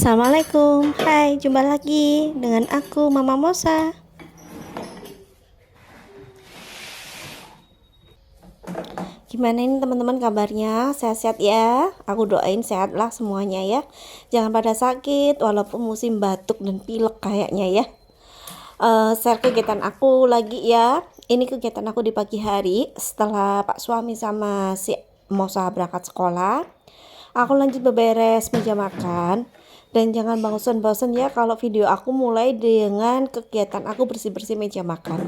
Assalamualaikum, hai, jumpa lagi dengan aku Mama Mosa. Gimana ini teman-teman kabarnya? Sehat-sehat ya? Aku doain sehatlah semuanya ya. Jangan pada sakit walaupun musim batuk dan pilek kayaknya ya. Share kegiatan aku lagi ya. Ini kegiatan aku di pagi hari setelah Pak suami sama si Mosa berangkat sekolah. Aku lanjut beberes meja makan. Dan jangan bosan-bosan ya kalau video aku mulai dengan kegiatan aku bersih-bersih meja makan.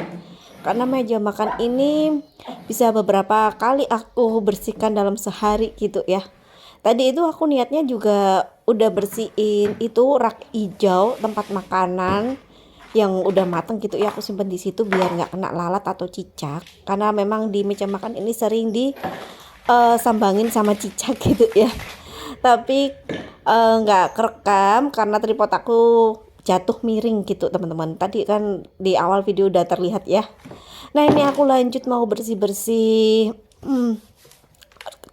Karena meja makan ini bisa beberapa kali aku bersihkan dalam sehari gitu ya. Tadi itu aku niatnya juga udah bersihin itu rak hijau tempat makanan yang udah mateng gitu ya, aku simpen di situ biar nggak kena lalat atau cicak. Karena memang di meja makan ini sering di sambangin sama cicak gitu ya. Tapi nggak kerekam karena tripod aku jatuh miring gitu teman-teman. Tadi kan di awal video udah terlihat ya. Nah ini aku lanjut mau bersih-bersih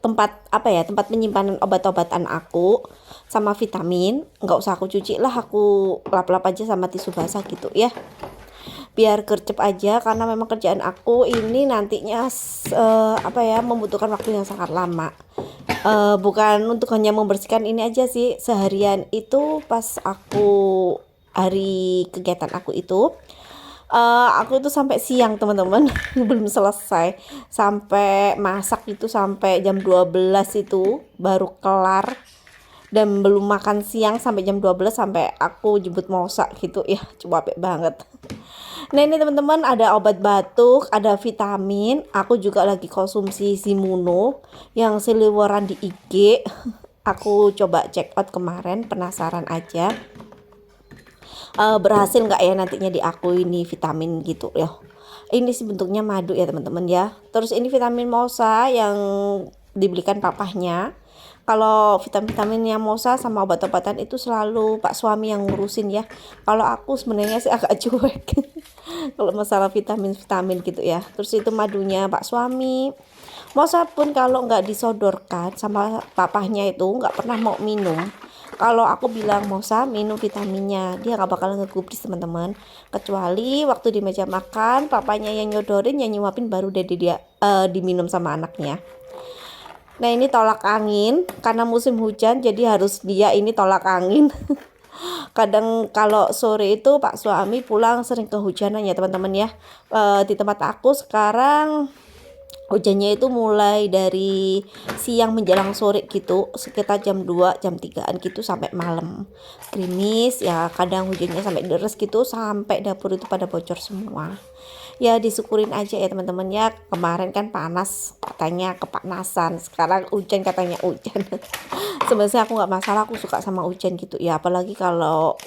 tempat penyimpanan obat-obatan aku sama vitamin. Nggak usah aku cuci lah, aku lap-lap aja sama tisu basah gitu ya, biar gercep aja. Karena memang kerjaan aku ini nantinya membutuhkan waktu yang sangat lama. Bukan untuk hanya membersihkan ini aja sih, seharian itu pas aku hari kegiatan aku itu aku itu sampai siang teman-teman belum selesai, sampai masak itu sampai jam 12 itu baru kelar, dan belum makan siang sampai jam 12 sampai aku jemput Mosa gitu ya, capek banget. Nah ini teman-teman ada obat batuk, ada vitamin. Aku juga lagi konsumsi Zimuno yang seliweran di IG. Aku coba check out kemarin, penasaran aja. Berhasil nggak ya nantinya di aku ini vitamin gitu ya. Ini sih bentuknya madu ya teman-teman ya. Terus ini vitamin Mosa yang dibelikan papahnya. Kalau vitamin-vitaminnya Mosa sama obat-obatan itu selalu Pak suami yang ngurusin ya. Kalau aku sebenarnya sih agak cuek kalau masalah vitamin-vitamin gitu ya. Terus itu madunya Pak suami. Mosa pun kalau nggak disodorkan sama papahnya itu nggak pernah mau minum. Kalau aku bilang Mosa minum vitaminnya, dia nggak bakal ngegubris teman-teman. Kecuali waktu di meja makan papanya yang nyodorin, yang nyuapin, baru deh dia diminum sama anaknya. Nah ini tolak angin, karena musim hujan jadi harus dia ini tolak angin. Kadang kalau sore itu Pak suami pulang sering kehujanan ya teman-teman ya. Di tempat aku sekarang hujannya itu mulai dari siang menjelang sore gitu, sekitar jam 2 jam 3an gitu sampai malam. Gerimis ya, kadang hujannya sampai deres gitu, sampai dapur itu pada bocor semua. Ya disyukurin aja ya teman-teman ya. Kemarin kan panas, katanya kepanasan. Sekarang hujan katanya hujan. Sebenarnya aku nggak masalah, aku suka sama hujan gitu ya. Apalagi kalau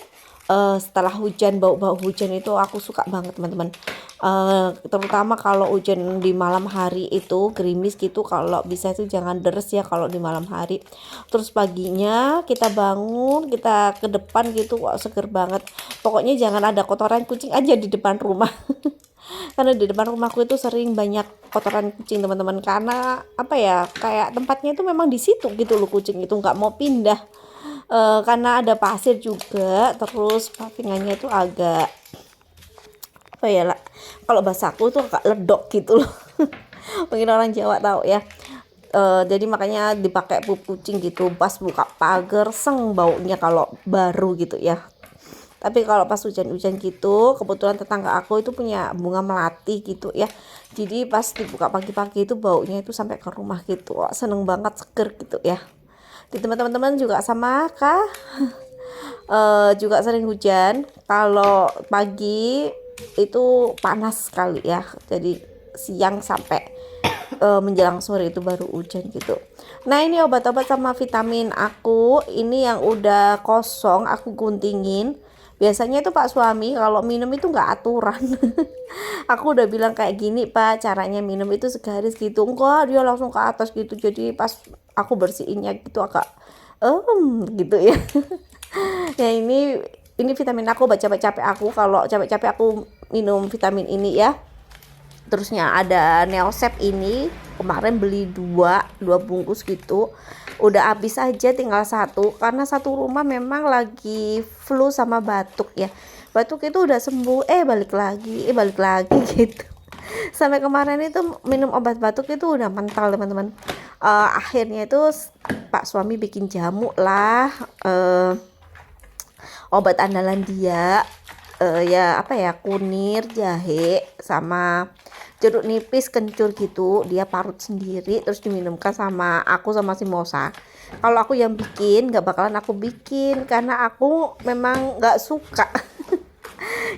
setelah hujan, bau-bau hujan itu aku suka banget teman-teman. Terutama kalau hujan di malam hari itu gerimis gitu, kalau bisa itu jangan deres ya kalau di malam hari. Terus paginya kita bangun, kita ke depan gitu, wah seger banget. Pokoknya jangan ada kotoran kucing aja di depan rumah. Karena di depan rumahku itu sering banyak kotoran kucing teman-teman, karena apa ya, kayak tempatnya itu memang di situ gitu loh, kucing itu nggak mau pindah. Karena ada pasir juga, terus pavingannya itu agak apa ya lah, kalau bahasa aku tuh agak ledok gitu loh. Mungkin orang Jawa tahu ya. Jadi makanya dipakai pup kucing gitu, pas buka pagar seng baunya kalau baru gitu ya. Tapi kalau pas hujan-hujan gitu, kebetulan tetangga aku itu punya bunga melati gitu ya. Jadi pas dibuka pagi-pagi itu baunya itu sampai ke rumah gitu. Wah, seneng banget, seger gitu ya. Di teman-teman juga sama kah? Juga sering hujan. Kalau pagi itu panas sekali ya. Jadi siang sampai menjelang sore itu baru hujan gitu. Nah ini obat-obat sama vitamin aku ini yang udah kosong aku guntingin. Biasanya itu Pak suami kalau minum itu nggak aturan. Aku udah bilang kayak gini Pak, caranya minum itu segaris gitu. Enggak, dia langsung ke atas gitu. Jadi pas aku bersihinnya gitu agak gitu ya. Ya ini vitamin aku, baca capek aku, kalau capek-capek aku minum vitamin ini ya. Terusnya ada Neosep, ini kemarin beli dua bungkus gitu. udah habis aja, tinggal satu, karena satu rumah memang lagi flu sama batuk ya. Batuk itu udah sembuh, balik lagi gitu. Sampai kemarin itu minum obat batuk itu udah mental teman-teman. Akhirnya itu Pak suami bikin jamu lah, obat andalan dia, ya apa ya, kunir, jahe, sama jeruk nipis kencur gitu, dia parut sendiri terus diminumkan sama aku sama si Mosa. Kalau aku yang bikin nggak bakalan aku bikin karena aku memang nggak suka.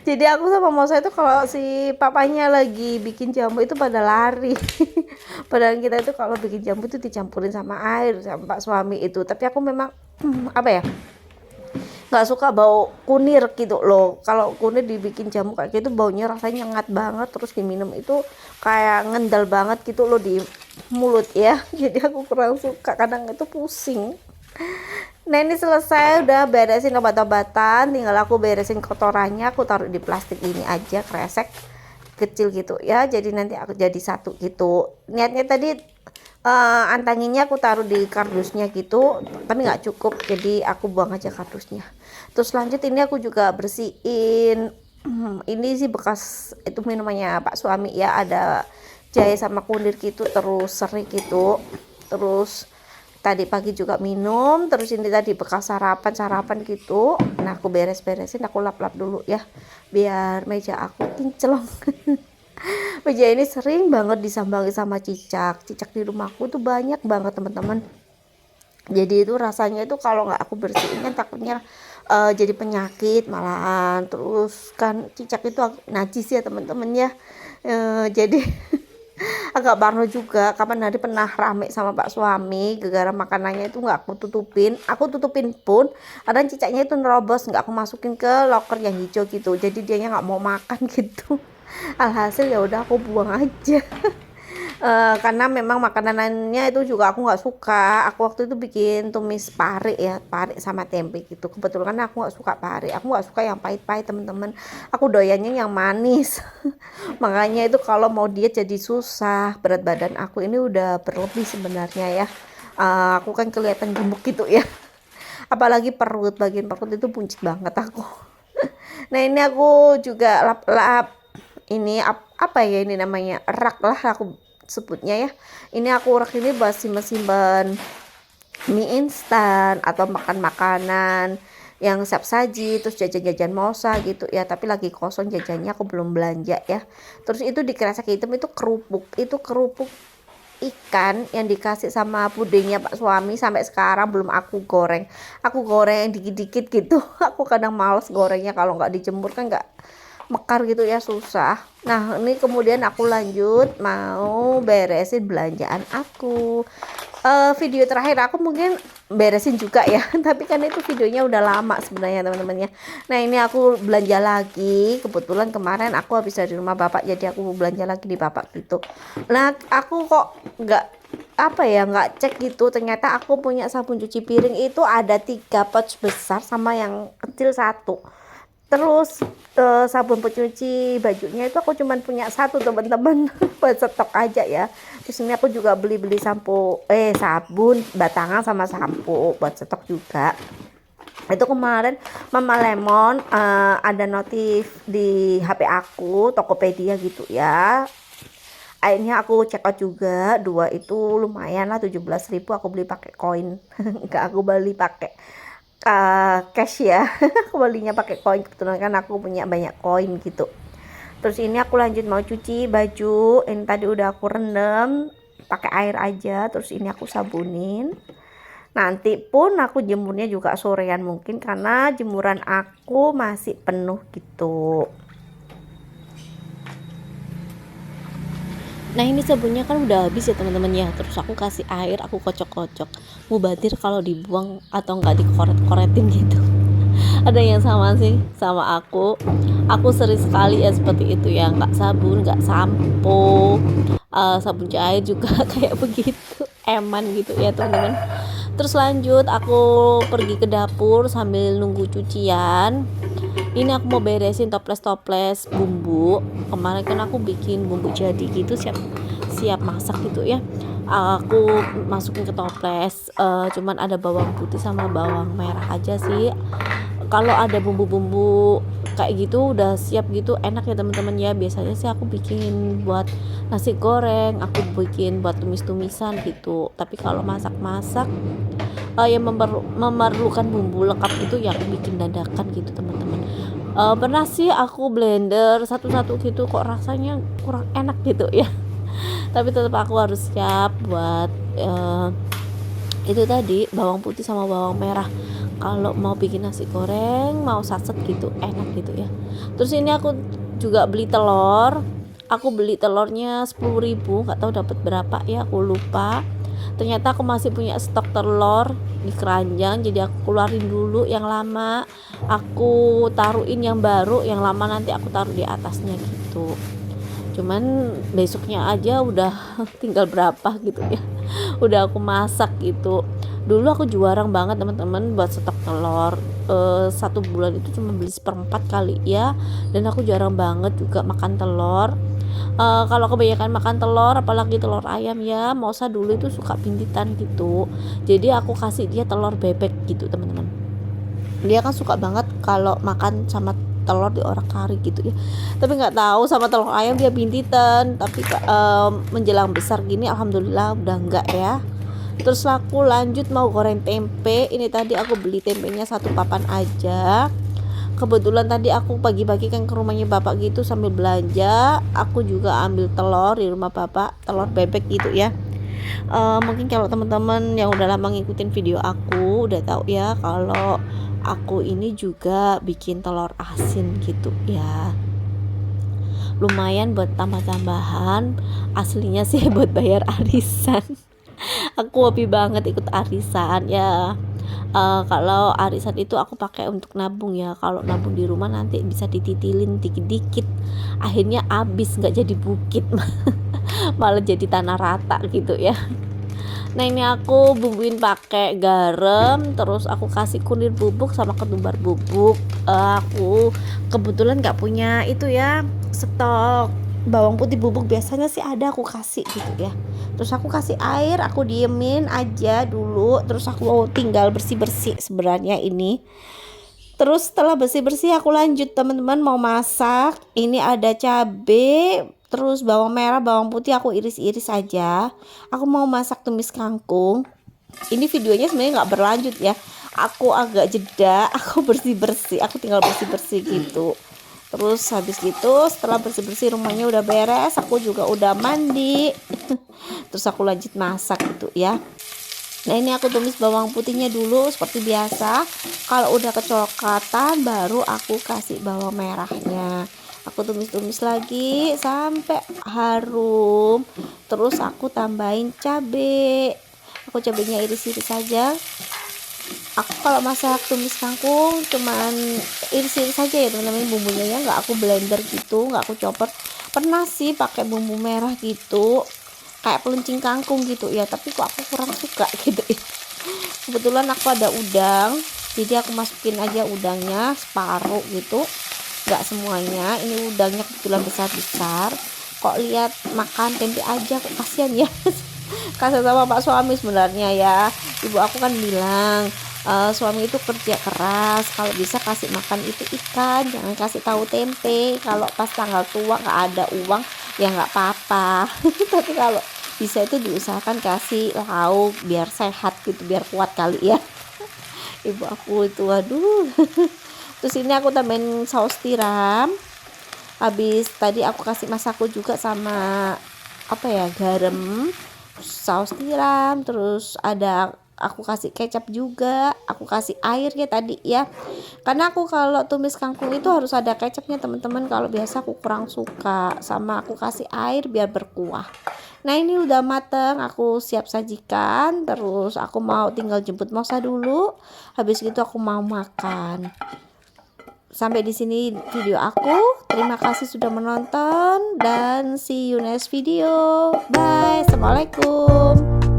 Jadi aku sama Mosa itu kalau si papanya lagi bikin jamu itu pada lari. Padahal kita itu kalau bikin jamu itu dicampurin sama air sama Pak suami itu. Tapi aku memang apa ya, nggak suka bau kunir gitu loh. Kalau kunir dibikin jamu kayak gitu baunya rasanya nyengat banget, terus diminum itu kayak ngendal banget gitu loh di mulut ya. Jadi aku kurang suka, kadang itu pusing. Nah ini selesai, udah beresin obat-obatan, tinggal aku beresin kotorannya, aku taruh di plastik ini aja, kresek kecil gitu ya, jadi nanti aku jadi satu gitu. Niatnya tadi antanginnya aku taruh di kardusnya gitu, tapi nggak cukup, jadi aku buang aja kardusnya. Terus lanjut ini aku juga bersihin, ini sih bekas itu minumannya Pak suami ya, ada jahe sama kunir gitu, terus serik gitu. Terus tadi pagi juga minum, terus ini tadi bekas sarapan gitu. Nah aku beres-beresin, aku lap-lap dulu ya biar meja aku kinclong. Meja ini sering banget disambangi sama cicak di rumahku tuh banyak banget teman-teman. Jadi itu rasanya itu kalau nggak aku bersihin kan takutnya jadi penyakit malahan. Terus kan cicak itu najis ya teman-teman ya, jadi agak parno juga. Kapan hari pernah rame sama Pak suami gara-gara makanannya itu nggak aku tutupin pun kadang cicaknya itu nerobos, nggak aku masukin ke loker yang hijau gitu, jadi dianya nggak mau makan gitu. Alhasil ya udah aku buang aja. Karena memang makanannya itu juga aku nggak suka. Aku waktu itu bikin tumis pare ya, pare sama tempe gitu. Kebetulan aku nggak suka pare, aku nggak suka yang pahit-pahit teman-teman, aku doyannya yang manis. Makanya itu kalau mau diet jadi susah. Berat badan aku ini udah berlebih sebenarnya ya. Aku kan kelihatan gemuk gitu ya, apalagi perut, bagian perut itu buncit banget aku. Nah ini aku juga lap-lap ini apa ya, ini namanya rak lah aku sebutnya ya. Ini aku rak ini buat simpen mie instan atau makan makanan yang siap saji, terus jajan-jajan Mosa gitu ya, tapi lagi kosong jajannya, aku belum belanja ya. Terus itu di kresek hitam itu kerupuk ikan yang dikasih sama pudingnya Pak suami, sampai sekarang belum aku goreng dikit-dikit gitu. Aku kadang males gorengnya, kalau nggak dijemur kan nggak mekar gitu ya, susah. Nah ini kemudian aku lanjut mau beresin belanjaan aku. Video terakhir aku mungkin beresin juga ya tapi kan itu videonya udah lama sebenarnya teman-teman ya. Nah ini aku belanja lagi, kebetulan kemarin aku habis dari rumah bapak, jadi aku belanja lagi di bapak gitu. Nah aku kok nggak cek gitu, ternyata aku punya sabun cuci piring itu ada 3 pouch besar sama yang kecil satu. Terus sabun pencuci bajunya itu aku cuman punya satu teman-teman. Buat stok aja ya. Terus ini aku juga beli sabun batangan sama sampo buat stok juga. Itu kemarin Mama Lemon ada notif di HP aku, Tokopedia gitu ya. Akhirnya aku check out juga, 2 itu lumayan lah, 17.000 aku beli pakai koin. Enggak, aku beli pakai cash ya. Aku belinya pakai koin, kebetulan kan aku punya banyak koin gitu. Terus ini aku lanjut mau cuci baju, ini tadi udah aku rendam pakai air aja, terus ini aku sabunin. Nanti pun aku jemurnya juga sorean mungkin karena jemuran aku masih penuh gitu. Nah ini sabunnya kan udah habis ya teman-teman ya, terus aku kasih air, aku kocok-kocok, mubadir kalau dibuang atau nggak dikoret-koretin gitu. Ada yang sama sih sama aku sering sekali ya seperti itu ya, nggak sabun nggak sampo, sabun cair juga kayak begitu, eman gitu ya teman-teman. Terus lanjut aku pergi ke dapur sambil nunggu cucian. Ini aku mau beresin toples bumbu. Kemarin kan aku bikin bumbu jadi gitu, siap masak gitu ya. aku masukin ke toples. Cuman ada bawang putih sama bawang merah aja sih. Kalau ada bumbu-bumbu kayak gitu udah siap gitu enak ya teman-teman ya. Biasanya sih aku bikin buat nasi goreng, aku bikin buat tumis-tumisan gitu. Tapi kalau masak-masak yang memerlukan bumbu lengkap itu yang bikin dadakan gitu teman-teman. Pernah sih aku blender satu-satu gitu, kok rasanya kurang enak gitu ya. Tapi tetap aku harus siap buat itu tadi bawang putih sama bawang merah kalau mau bikin nasi goreng, mau satset gitu enak gitu ya. Terus ini aku juga beli telur. Aku beli telurnya 10.000, nggak tahu dapat berapa ya, aku lupa. Ternyata aku masih punya stok telur di keranjang, jadi aku keluarin dulu yang lama, aku taruhin yang baru, yang lama nanti aku taruh di atasnya gitu. Cuman besoknya aja udah tinggal berapa gitu ya, udah aku masak gitu. Dulu aku juarang banget teman-teman buat stok telur. 1 bulan itu cuma beli 1/4 kali ya, dan aku jarang banget juga makan telur. Kalau kebanyakan makan telur, apalagi telur ayam ya, Mosa dulu itu suka bintitan gitu, jadi aku kasih dia telur bebek gitu teman-teman. Dia kan suka banget kalau makan sama telur di orak kari gitu ya, tapi nggak tahu sama telur ayam dia bintitan. Tapi menjelang besar gini alhamdulillah udah enggak ya. Terus aku lanjut mau goreng tempe. Ini tadi aku beli tempenya 1 papan aja. Kebetulan tadi aku pagi-pagi kan ke rumahnya bapak gitu sambil belanja. Aku juga ambil telur di rumah bapak, telur bebek gitu ya. Mungkin kalau teman-teman yang udah lama ngikutin video aku udah tahu ya kalau aku ini juga bikin telur asin gitu ya. Lumayan buat tambah-tambahan, aslinya sih buat bayar arisan. Aku hobi banget ikut arisan ya. Kalau arisan itu aku pakai untuk nabung ya. Kalau nabung di rumah nanti bisa dititilin dikit-dikit, akhirnya habis nggak jadi bukit. Malah jadi tanah rata gitu ya. Nah ini aku bumbuin pakai garam, terus aku kasih kunir bubuk sama ketumbar bubuk. Aku kebetulan nggak punya itu ya, stok bawang putih bubuk. Biasanya sih ada, aku kasih gitu ya. Terus aku kasih air, aku diemin aja dulu. Terus aku tinggal bersih-bersih sebenarnya ini. Terus setelah bersih-bersih aku lanjut teman-teman mau masak. Ini ada cabe, terus bawang merah, bawang putih aku iris-iris aja. Aku mau masak tumis kangkung. Ini videonya sebenarnya nggak berlanjut ya. Aku agak jeda, aku bersih-bersih, aku tinggal bersih-bersih gitu. Terus habis gitu setelah bersih-bersih rumahnya udah beres, aku juga udah mandi. Terus aku lanjut masak gitu ya. Nah ini aku tumis bawang putihnya dulu seperti biasa. Kalau udah kecoklatan baru aku kasih bawang merahnya. Aku tumis-tumis lagi sampai harum. Terus aku tambahin cabai. Aku cabenya iris-iris saja. Aku kalau masak tumis kangkung cuman iris-iris saja ya teman-teman, bumbunya ya nggak aku blender gitu, nggak aku chopper. Pernah sih pakai bumbu merah gitu kayak peluncing kangkung gitu ya, tapi kok aku kurang suka gitu ya. Kebetulan aku ada udang, jadi aku masukin aja udangnya separuh gitu, nggak semuanya. Ini udangnya kebetulan besar-besar, kok lihat makan tempe aja kok kasihan ya. Kasih sama pak suami sebenarnya ya. Ibu aku kan bilang suami itu kerja keras, kalau bisa kasih makan itu ikan, jangan kasih tahu tempe. Kalau pas tanggal tua nggak ada uang ya nggak apa-apa. Tapi kalau bisa itu diusahakan kasih lauk biar sehat gitu, biar kuat kali ya. Ibu aku itu aduh. Terus ini aku tambahin saus tiram. Habis tadi aku kasih masako juga sama apa ya, garam, saus tiram, terus ada aku kasih kecap juga, aku kasih air ya tadi ya, karena aku kalau tumis kangkung itu harus ada kecapnya teman-teman. Kalau biasa aku kurang suka, sama aku kasih air biar berkuah. Nah ini udah mateng, aku siap sajikan. Terus aku mau tinggal jemput Mosa dulu, habis gitu aku mau makan. Sampai di sini video aku. Terima kasih sudah menonton dan see you next video. Bye. Assalamualaikum.